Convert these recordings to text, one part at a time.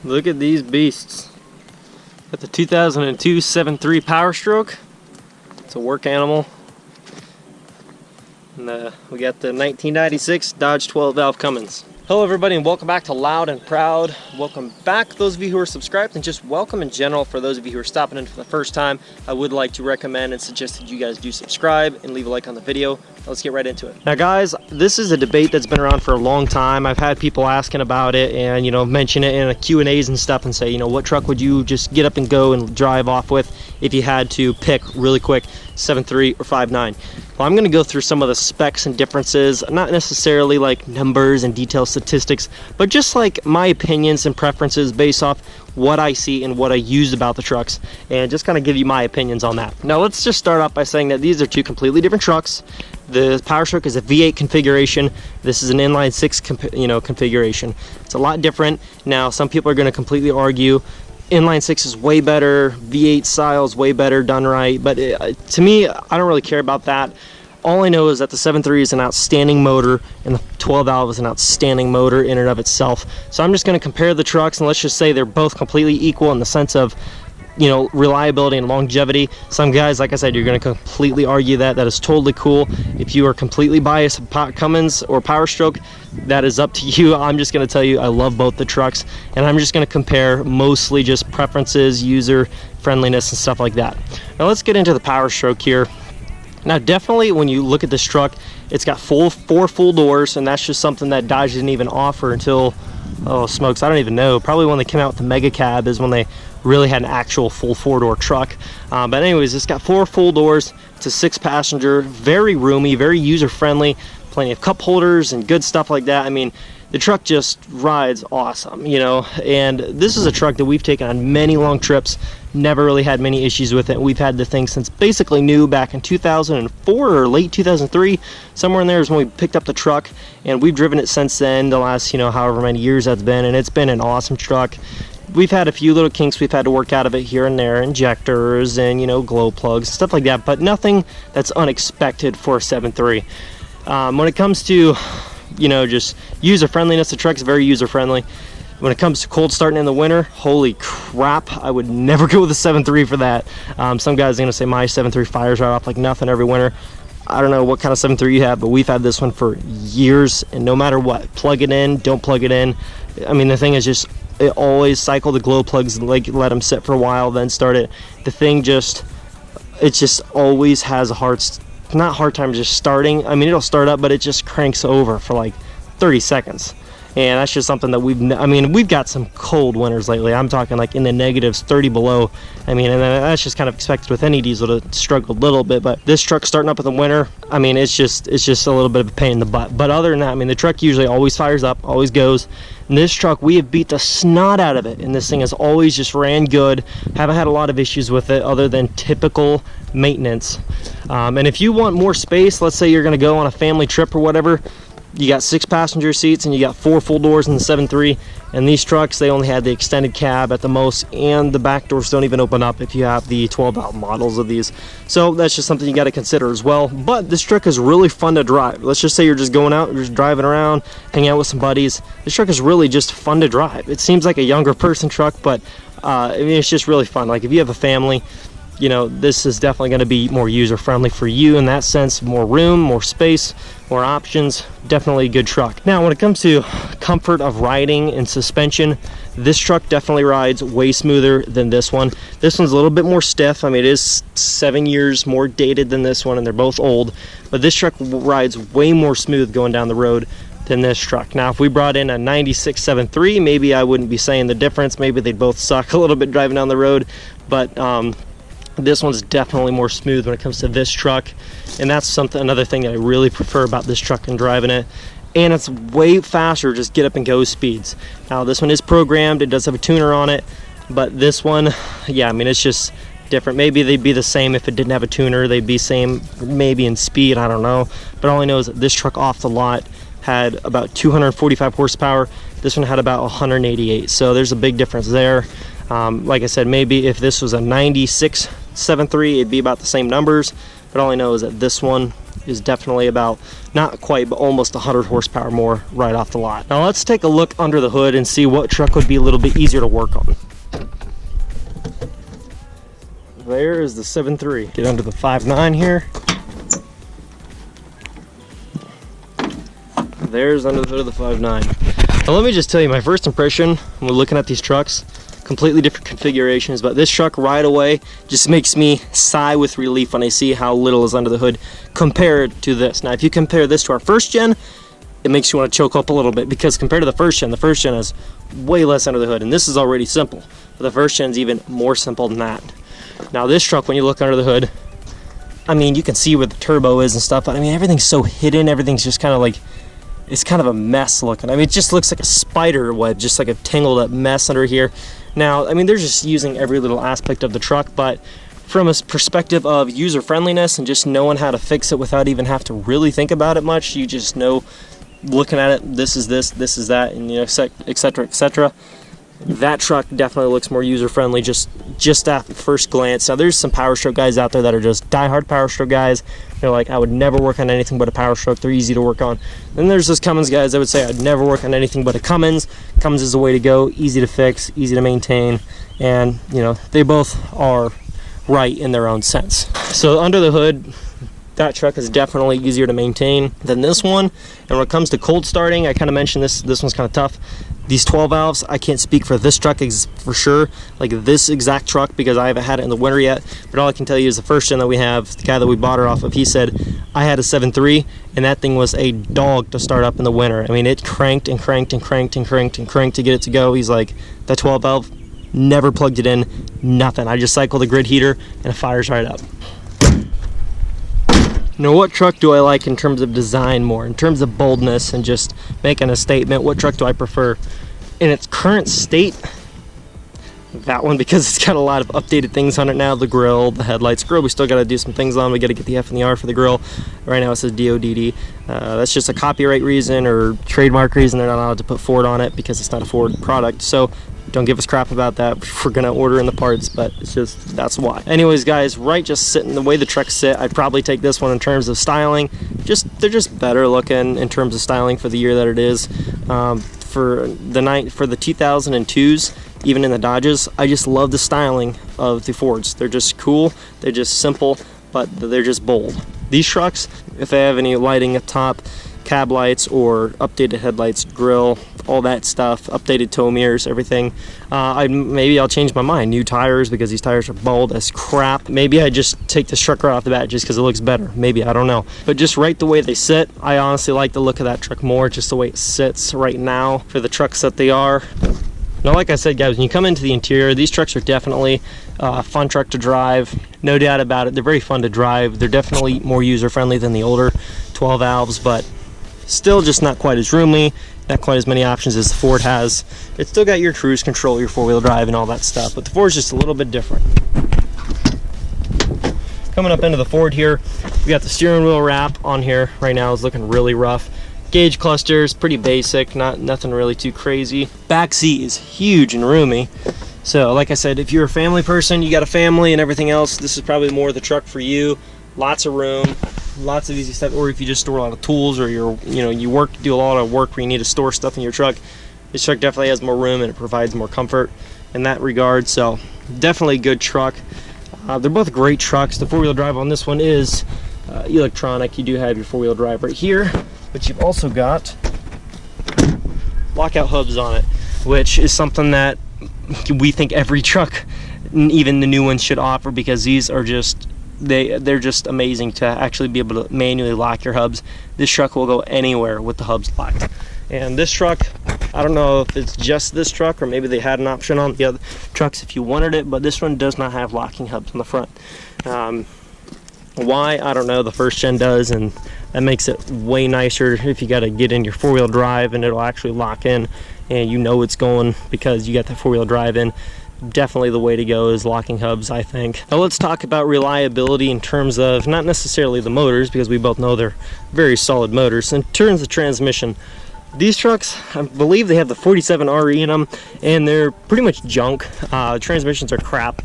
Look at these beasts. Got the 2002 7.3 Powerstroke. It's a work animal. And we got the 1996 Dodge 12 valve Cummins. Hello everybody and welcome back to Loud and Proud. Welcome back those of you who are subscribed, and just welcome in general for those of you who are stopping in for the first time. I would like to recommend and suggest that you guys do subscribe and leave a like on the video. Let's get right into it. Now guys, this is a debate that's been around for a long time. I've had people asking about it and, you know, mention it in Q&As and stuff and say, you know, what truck would you just get up and go and drive off with if you had to pick really quick, 7.3 or 5.9? Well, I'm going to go through some of the specs and differences, not necessarily like numbers and detailed statistics, but just like my opinions and preferences based off what I see and what I use about the trucks, and just kind of give you my opinions on that. Now let's just start off by saying that these are two completely different trucks. The Powerstroke is a V8 configuration. This is an inline 6 configuration. It's a lot different. Now some people are going to completely argue inline 6 is way better, V8 style is way better done right, but to me, I don't really care about that. All I know is that the 7.3 is an outstanding motor and the 12 valve is an outstanding motor in and of itself. So I'm just going to compare the trucks, and let's just say they're both completely equal in the sense of, you know, reliability and longevity. Some guys, like I said, you're going to completely argue that. That is totally cool. If you are completely biased about Cummins or Powerstroke, that is up to you. I'm just going to tell you I love both the trucks, and I'm just going to compare mostly just preferences, user friendliness, and stuff like that. Now let's get into the Powerstroke here. Now definitely when you look at this truck, it's got four full doors, and that's just something that Dodge didn't even offer until, oh smokes, I don't even know, probably when they came out with the Mega Cab is when they really had an actual full four-door truck. But anyways, it's got four full doors. It's a 6-passenger, very roomy, very user-friendly, plenty of cup holders and good stuff like that. I mean, the truck just rides awesome, you know, and this is a truck that we've taken on many long trips, never really had many issues with it. We've had the thing since basically new back in 2004 or late 2003, somewhere in there is when we picked up the truck, and we've driven it since then, the last, you know, however many years that's been, and it's been an awesome truck. We've had a few little kinks we've had to work out of it here and there, injectors and, you know, glow plugs, stuff like that, but nothing that's unexpected for a 7.3. When it comes to, you know, just user friendliness, the truck's very user friendly. When it comes to cold starting in the winter, holy crap, I would never go with a 7.3 for that. Some guys are going to say my 7.3 fires right off like nothing every winter. I don't know what kind of 7.3 you have, but we've had this one for years, and no matter what, plug it in, don't plug it in. I mean, the thing is just, it always cycle the glow plugs, like let them sit for a while, then start it. The thing just, it just always has a not hard time just starting. I mean, it'll start up, but it just cranks over for like 30 seconds. And that's just something that we've got some cold winters lately. I'm talking like in the negatives, 30 below. I mean, and that's just kind of expected with any diesel to struggle a little bit. But this truck starting up in the winter, I mean, it's just a little bit of a pain in the butt. But other than that, I mean, the truck usually always fires up, always goes. And this truck, we have beat the snot out of it, and this thing has always just ran good. Haven't had a lot of issues with it other than typical maintenance. And if you want more space, let's say you're going to go on a family trip or whatever, you got 6-passenger seats and you got 4 full doors in the 7.3, and these trucks, they only had the extended cab at the most, and the back doors don't even open up if you have the 12 valve models of these. So that's just something you got to consider as well. But this truck is really fun to drive. Let's just say you're just going out, you're just driving around, hanging out with some buddies. This truck is really just fun to drive. It seems like a younger person truck, but I mean, it's just really fun. Like if you have a family, you know, this is definitely going to be more user-friendly for you in that sense. More room, more space, more options. Definitely a good truck. Now, when it comes to comfort of riding and suspension, this truck definitely rides way smoother than this one. This one's a little bit more stiff. I mean, it is 7 years more dated than this one, and they're both old. But this truck rides way more smooth going down the road than this truck. Now, if we brought in a 96 7.3, maybe I wouldn't be saying the difference. Maybe they'd both suck a little bit driving down the road. But this one's definitely more smooth when it comes to this truck, and that's another thing that I really prefer about this truck and driving it. And it's way faster, just get up and go speeds. Now this one is programmed, it does have a tuner on it, but this one, yeah, I mean, it's just different. Maybe they'd be the same if it didn't have a tuner. They'd be same maybe in speed, I don't know. But all I know is that this truck off the lot had about 245 horsepower. This one had about 188, so there's a big difference there. Like I said, maybe if this was a 96 7.3, it'd be about the same numbers, but all I know is that this one is definitely about, not quite, but almost 100 horsepower more right off the lot. Now let's take a look under the hood and see what truck would be a little bit easier to work on. There is the 7.3. Get under the 5.9 here. There's under the hood of the 5.9. Now let me just tell you, my first impression when we're looking at these trucks, completely different configurations, but this truck right away just makes me sigh with relief when I see how little is under the hood compared to this. Now if you compare this to our first gen, it makes you want to choke up a little bit, because compared to the first gen has way less under the hood, and this is already simple, but the first gen's even more simple than that. Now this truck, when you look under the hood, I mean, you can see where the turbo is and stuff, but I mean, everything's so hidden, everything's just kind of like, it's kind of a mess looking. I mean, it just looks like a spider web, just like a tangled up mess under here. Now, I mean, they're just using every little aspect of the truck, but from a perspective of user friendliness and just knowing how to fix it without even have to really think about it much, you just know, looking at it, this is this is that, and you know, etc., etc. That truck definitely looks more user friendly just at first glance. Now there's some Powerstroke guys out there that are just diehard Powerstroke guys. They're like, I would never work on anything but a Powerstroke. They're easy to work on. Then there's those Cummins guys. I would say I'd never work on anything but a Cummins. Cummins is the way to go. Easy to fix, easy to maintain, and you know, they both are right in their own sense. So under the hood, that truck is definitely easier to maintain than this one. And when it comes to cold starting, I kind of mentioned this one's kind of tough. These 12 valves, I can't speak for this truck for sure, like this exact truck, because I haven't had it in the winter yet. But all I can tell you is the first gen that we have, the guy that we bought her off of, he said, I had a 7.3 and that thing was a dog to start up in the winter. I mean, it cranked and cranked and cranked and cranked and cranked to get it to go. He's like, that 12 valve, never plugged it in, nothing. I just cycle the grid heater and it fires right up. Now, what truck do I like in terms of design more? In terms of boldness and just making a statement, what truck do I prefer? In its current state, that one, because it's got a lot of updated things on it now. The grill, the headlights. Grill, we still got to do some things on. We got to get the F and the R for the grill. Right now it says DODD. That's just a copyright reason or trademark reason. They're not allowed to put Ford on it because it's not a Ford product. So don't give us crap about that. We're gonna order in the parts, but it's just, that's why. Anyways, guys, right, just sitting the way the trucks sit, I'd probably take this one in terms of styling. They're just better looking in terms of styling for the year that it is. For the 2002s, even in the Dodges, I just love the styling of the Fords. They're just cool, they're just simple, but they're just bold. These trucks, if they have any lighting up top, cab lights or updated headlights, grill, all that stuff, updated tow mirrors, everything, maybe I'll change my mind. New tires, because these tires are bald as crap. Maybe I just take this truck right off the bat just because it looks better. Maybe, I don't know. But just right the way they sit, I honestly like the look of that truck more, just the way it sits right now for the trucks that they are. Now, like I said, guys, when you come into the interior, these trucks are definitely a fun truck to drive. No doubt about it. They're very fun to drive. They're definitely more user-friendly than the older 12 valves, but still just not quite as roomy, not quite as many options as the Ford has. It's still got your cruise control, your four-wheel drive, and all that stuff, but the Ford's just a little bit different. Coming up into the Ford here, we got the steering wheel wrap on here right now. It's looking really rough. Gauge clusters, pretty basic, nothing really too crazy. Back seat is huge and roomy. So like I said, if you're a family person, you got a family and everything else, this is probably more the truck for you. Lots of room, lots of easy stuff. Or if you just store a lot of tools, or you do a lot of work where you need to store stuff in your truck, this truck definitely has more room and it provides more comfort in that regard. So definitely a good truck. They're both great trucks. The four-wheel drive on this one is electronic. You do have your four-wheel drive right here, but you've also got lockout hubs on it, which is something that we think every truck, even the new ones, should offer, because these are just, they're just amazing to actually be able to manually lock your hubs. This truck will go anywhere with the hubs locked. And this truck, I don't know if it's just this truck or maybe they had an option on the other trucks if you wanted it, but this one does not have locking hubs on the front. Why, I don't know. The first gen does, and that makes it way nicer if you got to get in your four-wheel drive and it'll actually lock in and you know it's going because you got that four-wheel drive in. Definitely the way to go is locking hubs, I think. Now let's talk about reliability in terms of not necessarily the motors, because we both know they're very solid motors. In terms of transmission, these trucks, I believe they have the 47 RE in them, and they're pretty much junk. Transmissions are crap.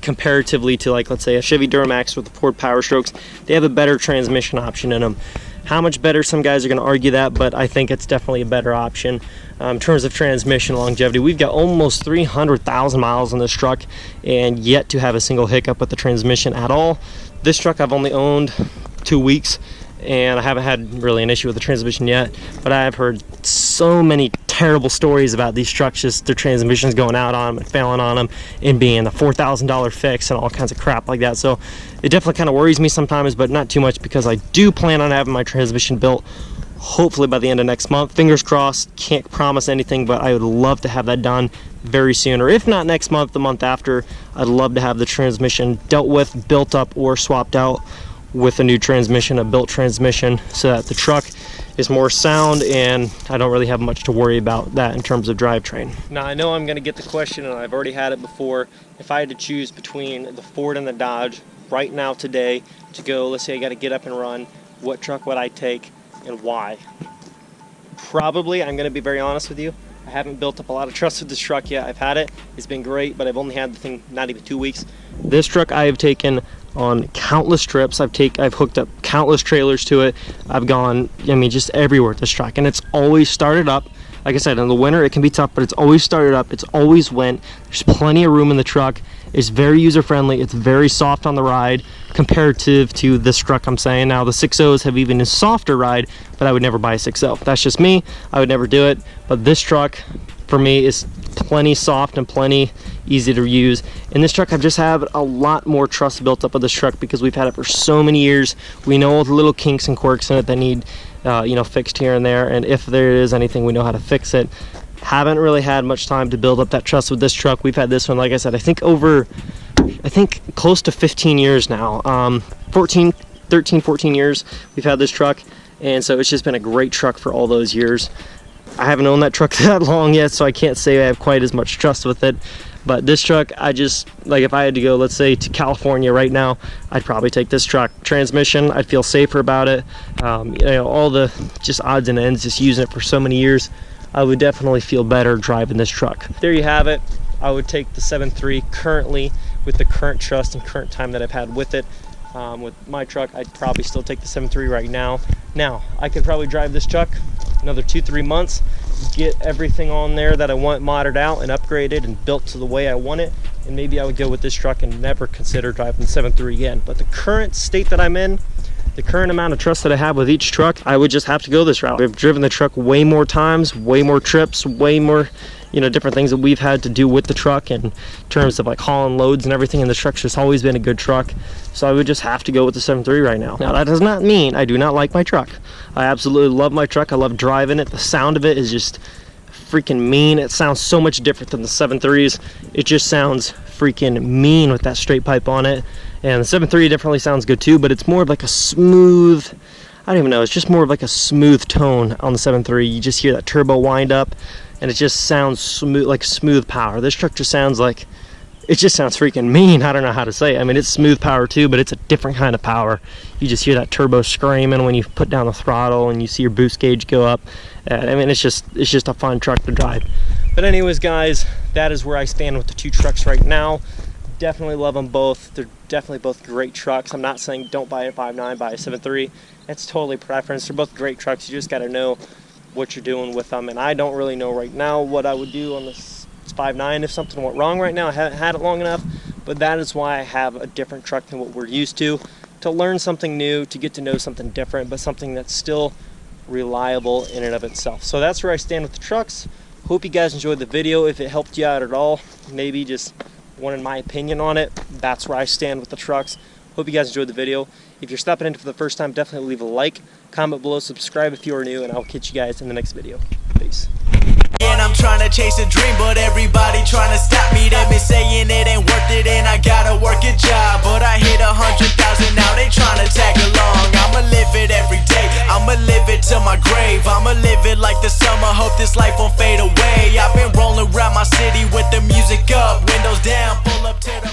comparatively to, like, let's say a Chevy Duramax with the Ford Powerstrokes. They have a better transmission option in them. How much better, some guys are going to argue that, but I think it's definitely a better option. In terms of transmission longevity, we've got almost 300,000 miles on this truck and yet to have a single hiccup with the transmission at all. This truck I've only owned 2 weeks and I haven't had really an issue with the transmission yet, but I've heard so many terrible stories about these trucks, just their transmissions going out on them and failing on them and being a $4,000 fix and all kinds of crap like that. So it definitely kind of worries me sometimes, but not too much, because I do plan on having my transmission built hopefully by the end of next month. Fingers crossed, can't promise anything, but I would love to have that done very soon, or if not next month, the month after. I'd love to have the transmission dealt with, built up, or swapped out with a new transmission, a built transmission, so that the truck is more sound and I don't really have much to worry about that in terms of drivetrain. Now I know I'm going to get the question, and I've already had it before, if I had to choose between the Ford and the Dodge right now today to go, let's say I got to get up and run, what truck would I take and why? Probably, I'm going to be very honest with you, I haven't built up a lot of trust with this truck yet. I've had it, it's been great, but I've only had the thing not even 2 weeks. This truck I have taken on countless trips. I've hooked up countless trailers to it. I've gone, I mean, just everywhere with this truck, and it's always started up. Like I said, in the winter it can be tough, but it's always started up, it's always went. There's plenty of room in the truck. It's very user friendly, it's very soft on the ride comparative to this truck I'm saying. Now the 6.0s have even a softer ride, but I would never buy a 6.0. That's just me, I would never do it. But this truck for me is plenty soft and plenty easy to use. In this truck I've just had a lot more trust built up with this truck because we've had it for so many years. We know all the little kinks and quirks in it that need you know, fixed here and there, and if there is anything, we know how to fix it. Haven't really had much time to build up that trust with this truck. We've had this one, like I said, I think close to 15 years now. 13, 14 years we've had this truck, and so it's just been a great truck for all those years. I haven't owned that truck that long yet, so I can't say I have quite as much trust with it. But this truck, I just, like, if I had to go, let's say, to California right now, I'd probably take this truck. Transmission, I'd feel safer about it. You know, all the just odds and ends, just using it for so many years, I would definitely feel better driving this truck. There you have it. I would take the 7.3 currently with the current trust and current time that I've had with it. With my truck, I'd probably still take the 7.3 right now. Now, I could probably drive this truck another 2-3 months, get everything on there that I want modded out and upgraded and built to the way I want it, and maybe I would go with this truck and never consider driving the 7.3 again. But the current state that I'm in, the current amount of trust that I have with each truck, I would just have to go this route. I've driven the truck way more times, way more trips, way more, you know, different things that we've had to do with the truck in terms of like hauling loads and everything, and the truck's just always been a good truck. So I would just have to go with the 7.3 right now. Now that does not mean I do not like my truck. I absolutely love my truck. I love driving it. The sound of it is just freaking mean. It sounds so much different than the 7.3s. It just sounds freaking mean with that straight pipe on it. And the 7.3 definitely sounds good too, but it's more of like a smooth, I don't even know, it's just more of like a smooth tone on the 7.3. You just hear that turbo wind up, and it just sounds smooth, like smooth power. This truck just sounds like, it just sounds freaking mean. I don't know how to say it. I mean, it's smooth power too, but it's a different kind of power. You just hear that turbo screaming when you put down the throttle and you see your boost gauge go up. I mean, it's just a fun truck to drive. But anyways, guys, that is where I stand with the two trucks right now. Definitely love them both. They're definitely both great trucks. I'm not saying don't buy a 5.9, buy a 7.3. It's totally preference. They're both great trucks. You just got to know what you're doing with them, and I don't really know right now what I would do on this 5.9 if something went wrong right now. I haven't had it long enough, but that is why I have a different truck than what we're used to learn something new, to get to know something different, but something that's still reliable in and of itself. So that's where I stand with the trucks. Hope you guys enjoyed the video. If it helped you out at all, maybe just wanted my opinion on it, that's where I stand with the trucks. Hope you guys enjoyed the video. If you're stopping in for the first time, definitely leave a like, comment below, subscribe if you are new, and I'll catch you guys in the next video. Peace. And I'm trying to chase a dream, but everybody trying to stop me. They've been saying it ain't worth it and I gotta work a job, but I hit 100,000 now, they trying to tag along. I'ma live it every day, I'ma live it to my grave. I'ma live it like the summer, hope this life won't fade away. I've been rolling around my city with the music up, windows down, pull up to the